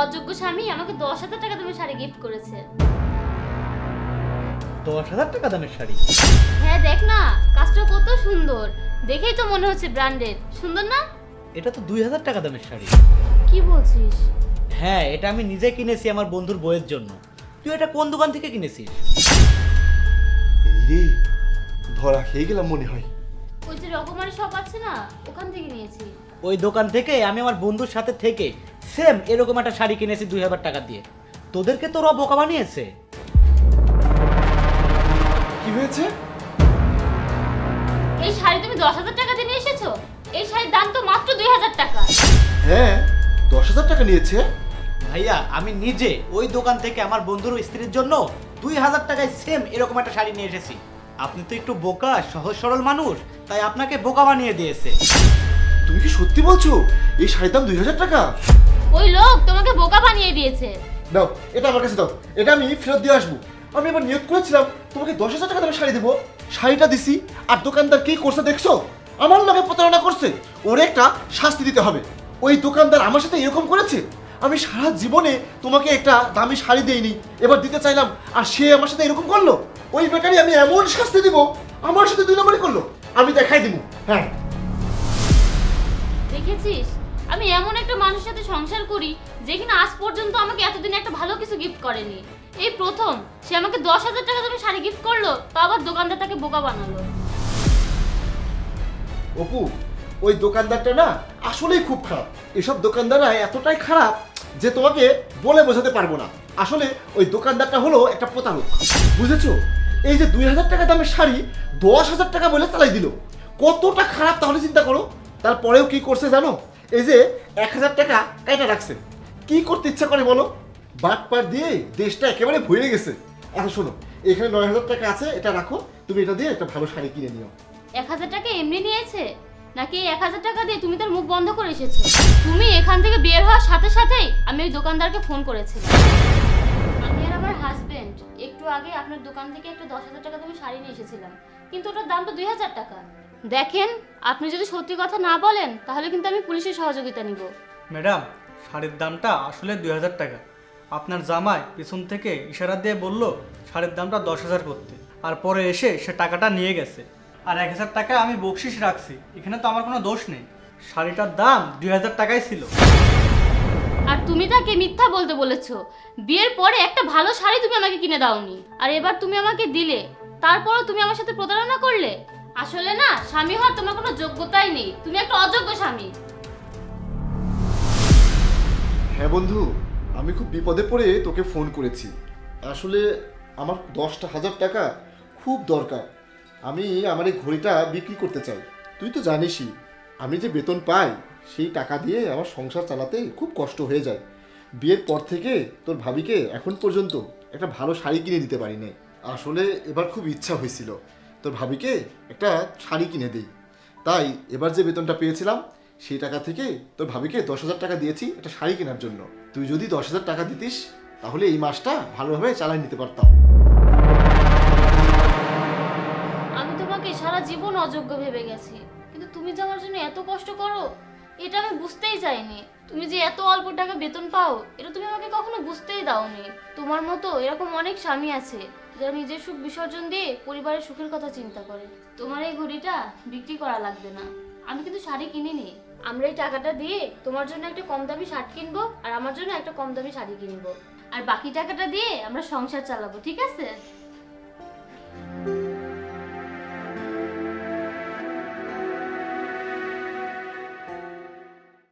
অযোগ্য স্বামী আমাকে 10,000 টাকা দামের শাড়ি গিফট করেছে। 10,000 টাকা দামের শাড়ি? হ্যাঁ দেখ না, কাজটা কত সুন্দর, দেখেই তো মনে হচ্ছে ব্র্যান্ডেড। সুন্দর না? এটা তো 2,000 টাকা দামের শাড়ি। কি বলছিস? হ্যাঁ, এটা আমি নিজে কিনেছি আমার বন্ধুর বউয়ের জন্য। তুই এটা কোন দোকান থেকে কিনেছিস? এই রে, ধরা খেয়ে গেলাম মনে হয়। ওই যে রকমারি শপ আছে না, ওখান থেকে নিয়েছি। ওই দোকান থেকে আমি আমার বন্ধুর সাথে থেকে সেম এরকম একটা শাড়ি কিনেছি 2,000 টাকা দিয়ে। তোদেরকে তো ওরা বোকা বানিয়েছে। কি হয়েছে? এই শাড়ি তুমি 10,000 টাকা দিয়ে নিয়ে এসেছো? এই শাড়ির দাম তো মাত্র 2,000 টাকা। হ্যাঁ, 10,000 টাকা নিয়েছে। ভাইয়া, আমি নিজে ওই দোকান থেকে আমার বন্ধুর স্ত্রীর জন্য 2,000 টাকায় সেম এরকম একটা শাড়ি নিয়ে এসেছি। আপনি তো একটু বোকা, সহজ সরল মানুষ, তাই আপনাকে বোকা বানিয়ে দিয়েছে। তুমি কি সত্যি বলছো এই শাড়ির দাম 2,000 টাকা? ওই লোক তোমাকে বোকা বানিয়ে দিয়েছে। দাও, এটা আমার কাছে দাও, এটা আমি ফেরত দিয়ে আসবো। আমি এবার নিয়োগ করেছিলাম তোমাকে 10,000 টাকা দামের শাড়ি দেবো, শাড়িটা দিছি, আর দোকানদার কি করছে দেখছো? আমার লগে প্রতারণা করছে। ওর একটা শাস্তি দিতে হবে। ওই দোকানদার আমার সাথে এরকম করেছে। আমি সারা জীবনে তোমাকে একটা দামি শাড়ি দেইনি, এবার দিতে চাইলাম, আর সে আমার সাথে এরকম করলো। ওই বেকারি আমি এমন শাস্তি দিব, আমার সাথে 2 নম্বরই করলো। আমি দেখাই দিব। হ্যাঁ, দেখেছিস, আমি এমন একটা মানুষের সাথে সংসার করি যে কিনা আজ পর্যন্ত আমাকে এতদিন একটা ভালো কিছু গিফট করেনি। এই প্রথম সে আমাকে 10,000 টাকা দামের শাড়ি গিফট করলো, তা আবার দোকানদার তাকে বোকা বানালো। অপু, ওই দোকানদারটা না আসলেই খুব খারাপ। এসব দোকানদাররা এতটাই খারাপ যে তোমাকে বলে বোঝাতে পারবো না। আসলে ওই দোকানদারটা হলো একটা প্রতারক, বুঝেছো? এই যে 2,000 টাকা দামের শাড়ি 10,000 টাকা বলে চালাই দিল, কতটা খারাপ তাহলে চিন্তা করো। তারপরেও কি করছে জানো? এই যে 1,000 টাকা কাটা রাখছে। কি করতে ইচ্ছা করে বলো? বাটপার দিয়ে দেশটা একেবারে ভরে গেছে। আচ্ছা শোনো, এখানে 9,000 টাকা আছে, এটা রাখো, তুমি এটা দিয়ে একটা ভালো শাড়ি কিনে নিও। 1,000 টাকা এমনি নিয়েছে নাকি 1,000 টাকা দিয়ে তুমি তার মুখ বন্ধ করে এসেছো? তুমি এখান থেকে বের হওয়ার সাথে সাথেই আমি ওই দোকানদারকে ফোন করেছিলাম। আমি আর আমার হাজবেন্ড একটু আগে আপনার দোকান থেকে একটা 10,000 টাকা দামের শাড়ি নিয়ে এসেছিলাম, কিন্তু ওটার দাম তো 2,000 টাকা। দেখেন, আপনি যদি সত্যি কথা না বলেন তাহলে কিন্তু আমি পুলিশের সহযোগিতা নিব। ম্যাডাম, শাড়ির দামটা আসলে 2,000 টাকা। আপনার জামাই পিছন থেকে ইশারা দিয়ে বলল শাড়ির দামটা 10,000 করতে, আর পরে এসে সে টাকাটা নিয়ে গেছে। আর 1,000 টাকা আমি বকশিস রাখছি, এখানে তো আমার কোনো দোষ নেই। শাড়িটার দাম 2,000 টাকাই ছিল। আর তুমি তাকে মিথ্যা বলতে বলেছো। বিয়ের পরে একটা ভালো শাড়ি তুমি আমাকে কিনে দাওনি, আর এবার তুমি আমাকে দিলে, তারপরও তুমি আমার সাথে প্রতারণা করলে। আসলে না, স্বামী হওয়ার তোমার কোনো যোগ্যতাই নেই, তুমি একটা অযোগ্য স্বামী। হ্যাঁ বন্ধু, আমি খুব বিপদে পড়ে তোকে ফোন করেছি। আসলে আমার 10,000 টাকা খুব দরকার। আমি আমার এই ঘড়িটা বিক্রি করতে চাই। তুই তো জানিসই আমি যে বেতন পাই সেই টাকা দিয়ে আমার সংসার চালাতে খুব কষ্ট হয়ে যায়। বিয়ের পর থেকে তোর ভাবিকে এখন পর্যন্ত একটা ভালো শাড়ি কিনে দিতে পারি নাই। আসলে এবার খুব ইচ্ছা হয়েছিল তোর ভাবিকে একটা শাড়ি কিনে দিই, তাই এবার যে বেতনটা পেয়েছিলাম সেই টাকা থেকে তোর ভাবিকে 10,000 টাকা দিয়েছি একটা শাড়ি কেনার জন্য। তুই যদি 10,000 টাকা দিতিস তাহলে এই মাসটা ভালোভাবে চালিয়ে নিতে পারতাম। আমি তোমাকে সারা জীবন অযোগ্য ভেবে গেছি, কিন্তু তুমি যে আমার জন্য এত কষ্ট করো এটা আমি বুঝতেই চাইনি। তুমি যে এত অল্প টাকা বেতন পাও এটা তুমি আমাকে কখনো বুঝতেই দাওনি। তোমার মতো এরকম অনেক স্বামী আছে যারা নিজের সুখ বিসর্জন দিয়ে পরিবারের সুখের কথা চিন্তা করে। তোমার এই ঘড়িটা বিক্রি করা লাগবে না, আমি কিন্তু শাড়ি কিনিনি। আমরা এই টাকাটা দিয়ে তোমার জন্য একটা কম দামি শার্ট কিনবো, আর আমার জন্য একটা কম দামি শাড়ি কিনবো, আর বাকি টাকাটা দিয়ে আমরা সংসার চালাবো, ঠিক আছে?